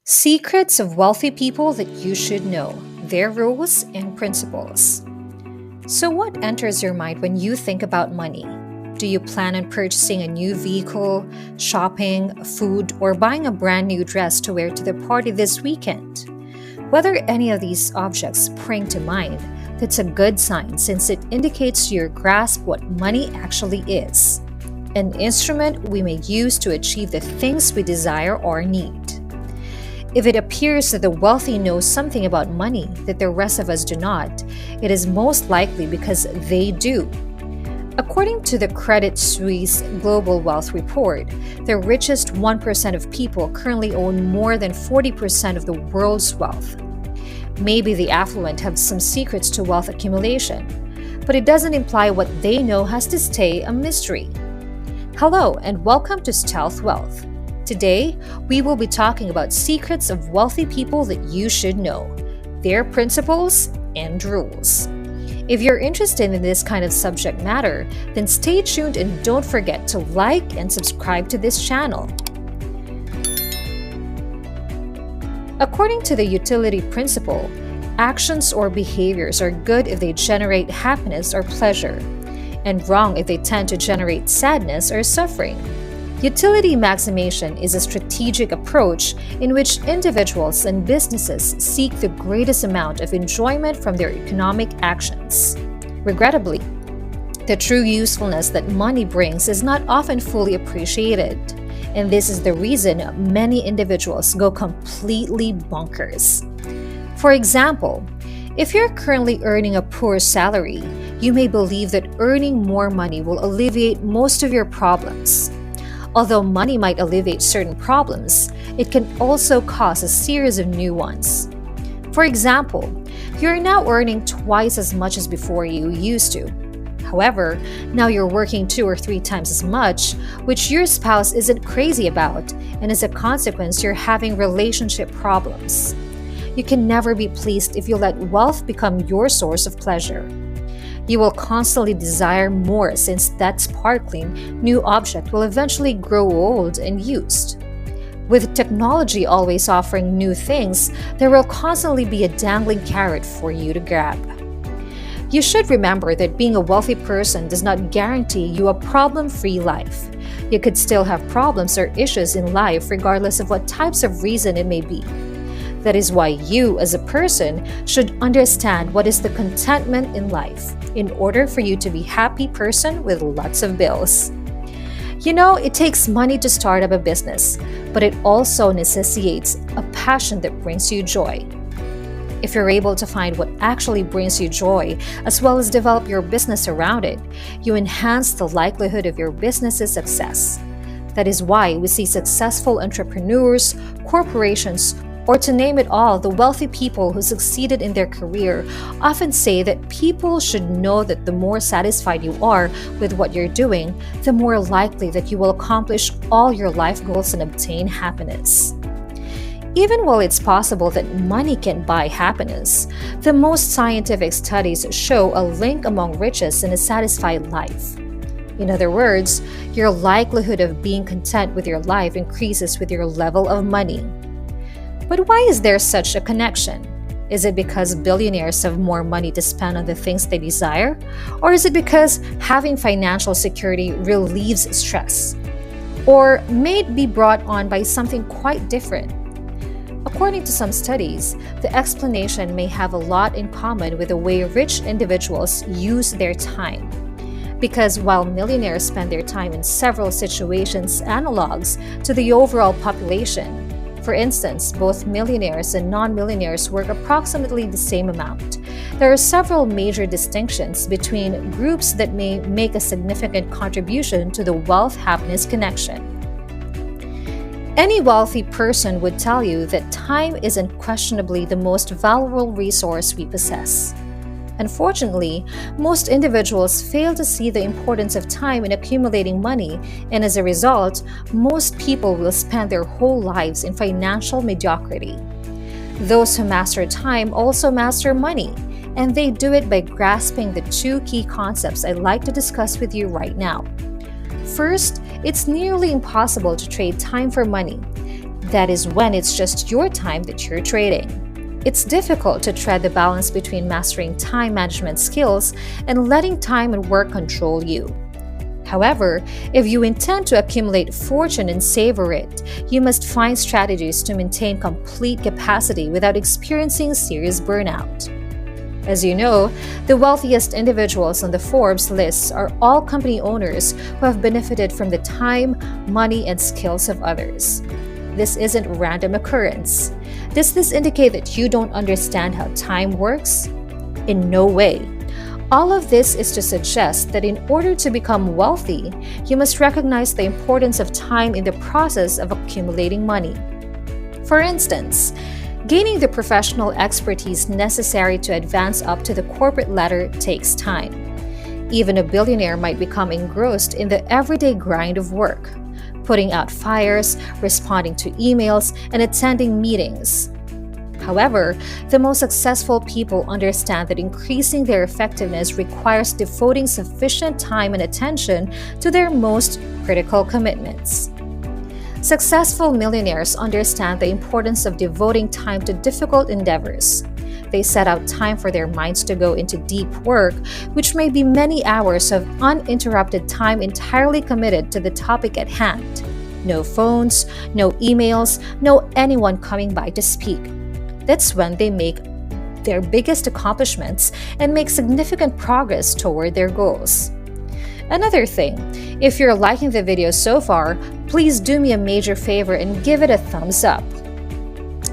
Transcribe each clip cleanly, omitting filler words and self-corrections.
Secrets of wealthy people that you should know, their rules and principles. So, what enters your mind when you think about money? Do you plan on purchasing a new vehicle, shopping, food, or buying a brand new dress to wear to the party this weekend? Whether any of these objects spring to mind, that's a good sign since it indicates your grasp what money actually is, an instrument we may use to achieve the things we desire or need. If it appears that the wealthy know something about money that the rest of us do not, it is most likely because they do. According to the Credit Suisse Global Wealth Report, the richest 1% of people currently own more than 40% of the world's wealth. Maybe the affluent have some secrets to wealth accumulation, but it doesn't imply what they know has to stay a mystery. Hello, and welcome to Stealth Wealth. Today, we will be talking about secrets of wealthy people that you should know, their principles and rules. If you're interested in this kind of subject matter, then stay tuned and don't forget to like and subscribe to this channel. According to the utility principle, actions or behaviors are good if they generate happiness or pleasure, and wrong if they tend to generate sadness or suffering. Utility maximization is a strategic approach in which individuals and businesses seek the greatest amount of enjoyment from their economic actions. Regrettably, the true usefulness that money brings is not often fully appreciated, and this is the reason many individuals go completely bonkers. For example, if you're currently earning a poor salary, you may believe that earning more money will alleviate most of your problems. Although money might alleviate certain problems, it can also cause a series of new ones. For example, you're now earning twice as much as before you used to. However, now you're working 2 or 3 times as much, which your spouse isn't crazy about, and as a consequence, you're having relationship problems. You can never be pleased if you let wealth become your source of pleasure. You will constantly desire more since that sparkling new object will eventually grow old and used. With technology always offering new things, there will constantly be a dangling carrot for you to grab. You should remember that being a wealthy person does not guarantee you a problem-free life. You could still have problems or issues in life regardless of what types of reason it may be. That is why you, as a person, should understand what is the contentment in life in order for you to be a happy person with lots of bills. You know, it takes money to start up a business, but it also necessitates a passion that brings you joy. If you're able to find what actually brings you joy, as well as develop your business around it, you enhance the likelihood of your business's success. That is why we see successful entrepreneurs, corporations, or to name it all, the wealthy people who succeeded in their career often say that people should know that the more satisfied you are with what you're doing, the more likely that you will accomplish all your life goals and obtain happiness. Even while it's possible that money can buy happiness, the most scientific studies show a link among riches and a satisfied life. In other words, your likelihood of being content with your life increases with your level of money. But why is there such a connection? Is it because billionaires have more money to spend on the things they desire? Or is it because having financial security relieves stress? Or may it be brought on by something quite different? According to some studies, the explanation may have a lot in common with the way rich individuals use their time. Because while millionaires spend their time in several situations analogs to the overall population, for instance, both millionaires and non-millionaires work approximately the same amount. There are several major distinctions between groups that may make a significant contribution to the wealth-happiness connection. Any wealthy person would tell you that time is unquestionably the most valuable resource we possess. Unfortunately, most individuals fail to see the importance of time in accumulating money, and as a result, most people will spend their whole lives in financial mediocrity. Those who master time also master money, and they do it by grasping the 2 key concepts I'd like to discuss with you right now. First, it's nearly impossible to trade time for money. That is when it's just your time that you're trading. It's difficult to tread the balance between mastering time management skills and letting time and work control you. However, if you intend to accumulate fortune and savor it, you must find strategies to maintain complete capacity without experiencing serious burnout. As you know, the wealthiest individuals on the Forbes lists are all company owners who have benefited from the time, money, and skills of others. This isn't random occurrence. Does this indicate that you don't understand how time works? In no way. All of this is to suggest that in order to become wealthy, you must recognize the importance of time in the process of accumulating money. For instance, gaining the professional expertise necessary to advance up to the corporate ladder takes time. Even a billionaire might become engrossed in the everyday grind of work, putting out fires, responding to emails, and attending meetings. However, the most successful people understand that increasing their effectiveness requires devoting sufficient time and attention to their most critical commitments. Successful millionaires understand the importance of devoting time to difficult endeavors. They set out time for their minds to go into deep work, which may be many hours of uninterrupted time entirely committed to the topic at hand. No phones, no emails, no anyone coming by to speak. That's when they make their biggest accomplishments and make significant progress toward their goals. Another thing, if you're liking the video so far, please do me a major favor and give it a thumbs up.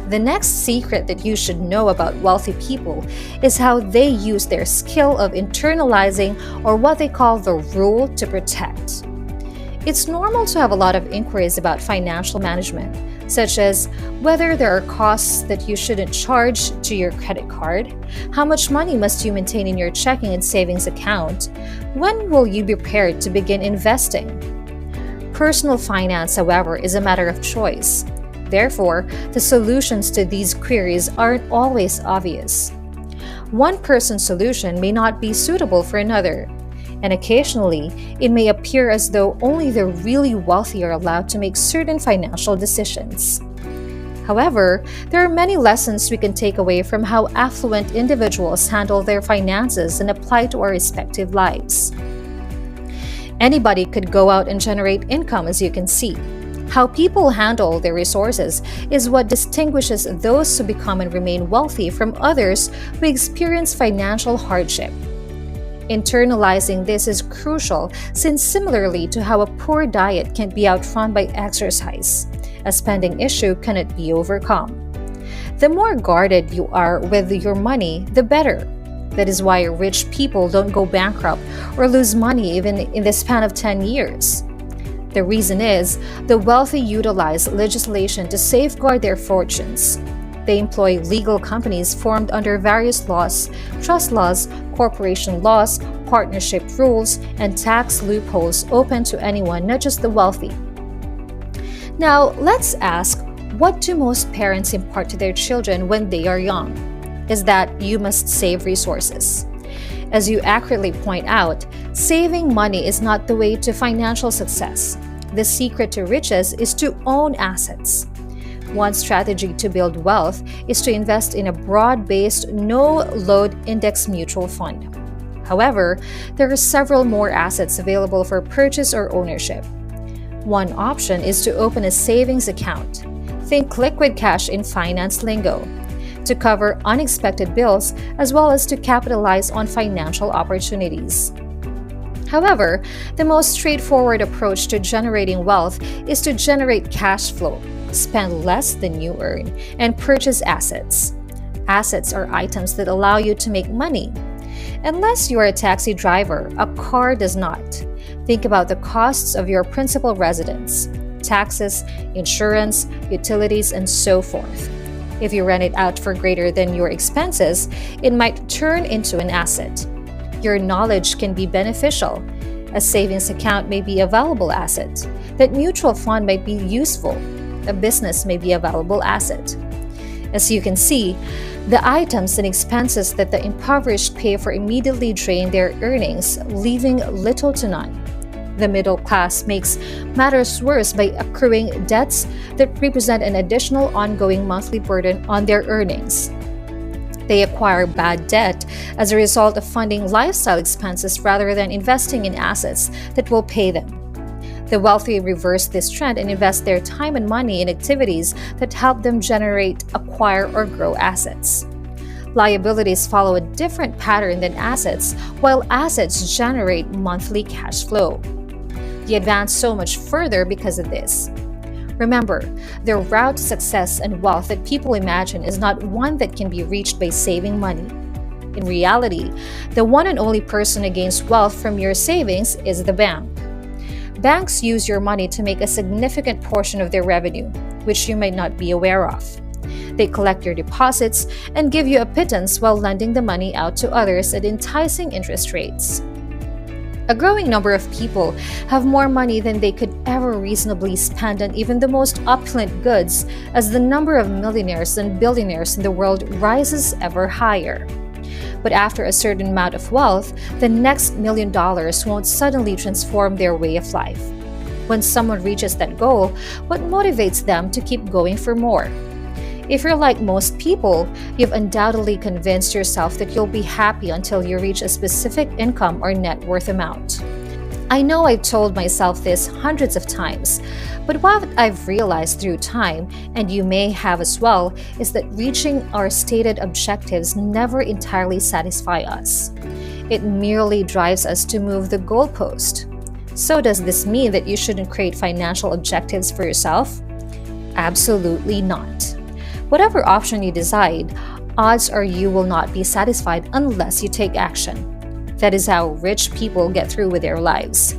The next secret that you should know about wealthy people is how they use their skill of internalizing, or what they call the rule to protect. It's normal to have a lot of inquiries about financial management, such as whether there are costs that you shouldn't charge to your credit card, how much money must you maintain in your checking and savings account, when will you be prepared to begin investing. Personal finance, however, is a matter of choice. Therefore, the solutions to these queries aren't always obvious. One person's solution may not be suitable for another, and occasionally, it may appear as though only the really wealthy are allowed to make certain financial decisions. However, there are many lessons we can take away from how affluent individuals handle their finances and apply to our respective lives. Anybody could go out and generate income, as you can see. How people handle their resources is what distinguishes those who become and remain wealthy from others who experience financial hardship. Internalizing this is crucial, since similarly to how a poor diet can't be outrun by exercise, a spending issue cannot be overcome. The more guarded you are with your money, the better. That is why rich people don't go bankrupt or lose money even in the span of 10 years. The reason is, the wealthy utilize legislation to safeguard their fortunes. They employ legal companies formed under various laws, trust laws, corporation laws, partnership rules, and tax loopholes open to anyone, not just the wealthy. Now, let's ask, what do most parents impart to their children when they are young? Is that you must save resources. As you accurately point out, saving money is not the way to financial success. The secret to riches is to own assets. One strategy to build wealth is to invest in a broad-based, no-load index mutual fund. However, there are several more assets available for purchase or ownership. One option is to open a savings account. Think liquid cash in finance lingo, to cover unexpected bills as well as to capitalize on financial opportunities. However, the most straightforward approach to generating wealth is to generate cash flow, spend less than you earn, and purchase assets. Assets are items that allow you to make money. Unless you are a taxi driver, a car does not. Think about the costs of your principal residence, taxes, insurance, utilities, and so forth. If you rent it out for greater than your expenses, it might turn into an asset. Your knowledge can be beneficial. A savings account may be a valuable asset. That mutual fund might be useful. A business may be a valuable asset. As you can see, the items and expenses that the impoverished pay for immediately drain their earnings, leaving little to none. The middle class makes matters worse by accruing debts that represent an additional ongoing monthly burden on their earnings. They acquire bad debt as a result of funding lifestyle expenses rather than investing in assets that will pay them. The wealthy reverse this trend and invest their time and money in activities that help them generate, acquire, or grow assets. Liabilities follow a different pattern than assets, while assets generate monthly cash flow. They advance so much further because of this. Remember, the route to success and wealth that people imagine is not one that can be reached by saving money. In reality, the one and only person against wealth from your savings is the bank. Banks use your money to make a significant portion of their revenue, which you might not be aware of. They collect your deposits and give you a pittance while lending the money out to others at enticing interest rates. A growing number of people have more money than they could ever reasonably spend on even the most opulent goods as the number of millionaires and billionaires in the world rises ever higher. But after a certain amount of wealth, the next $1 million won't suddenly transform their way of life. When someone reaches that goal, what motivates them to keep going for more? If you're like most people, you've undoubtedly convinced yourself that you'll be happy until you reach a specific income or net worth amount. I know I've told myself this hundreds of times, but what I've realized through time, and you may have as well, is that reaching our stated objectives never entirely satisfy us. It merely drives us to move the goalpost. So does this mean that you shouldn't create financial objectives for yourself? Absolutely not. Whatever option you decide, odds are you will not be satisfied unless you take action. That is how rich people get through with their lives.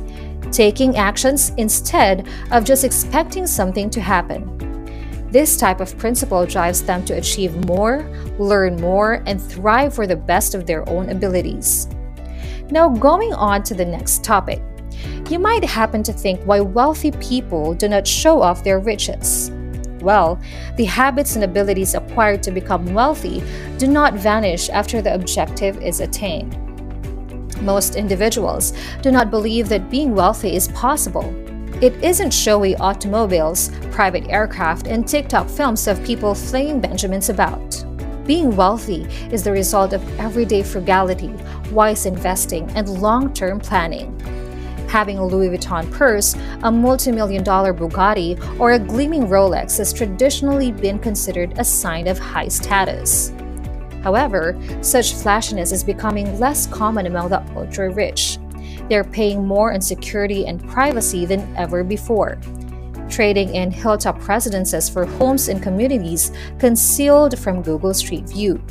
Taking actions instead of just expecting something to happen. This type of principle drives them to achieve more, learn more, and thrive for the best of their own abilities. Now, going on to the next topic. You might happen to think why wealthy people do not show off their riches. Well, the habits and abilities acquired to become wealthy do not vanish after the objective is attained. Most individuals do not believe that being wealthy is possible. It isn't showy automobiles, private aircraft, and TikTok films of people flinging Benjamins about. Being wealthy is the result of everyday frugality, wise investing, and long-term planning. Having a Louis Vuitton purse, a multi-million-dollar Bugatti, or a gleaming Rolex has traditionally been considered a sign of high status. However, such flashiness is becoming less common among the ultra-rich. They're paying more on security and privacy than ever before, trading in hilltop residences for homes and communities concealed from Google Street View.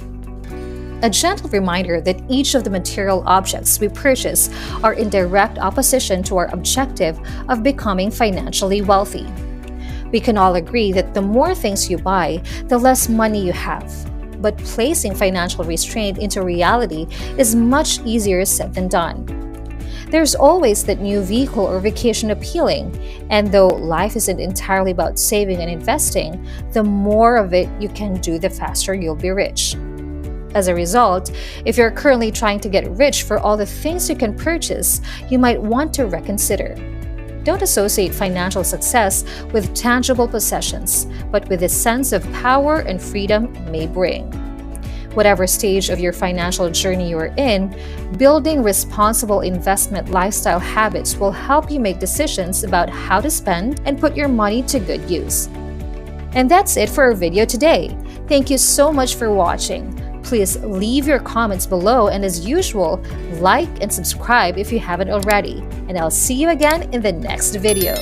A gentle reminder that each of the material objects we purchase are in direct opposition to our objective of becoming financially wealthy. We can all agree that the more things you buy, the less money you have. But placing financial restraint into reality is much easier said than done. There's always that new vehicle or vacation appealing, and though life isn't entirely about saving and investing, the more of it you can do, the faster you'll be rich. As a result, if you're currently trying to get rich for all the things you can purchase, you might want to reconsider. Don't associate financial success with tangible possessions, but with the sense of power and freedom it may bring. Whatever stage of your financial journey you are in, building responsible investment lifestyle habits will help you make decisions about how to spend and put your money to good use. And that's it for our video today. Thank you so much for watching. Please leave your comments below, and as usual, like and subscribe if you haven't already. And I'll see you again in the next video.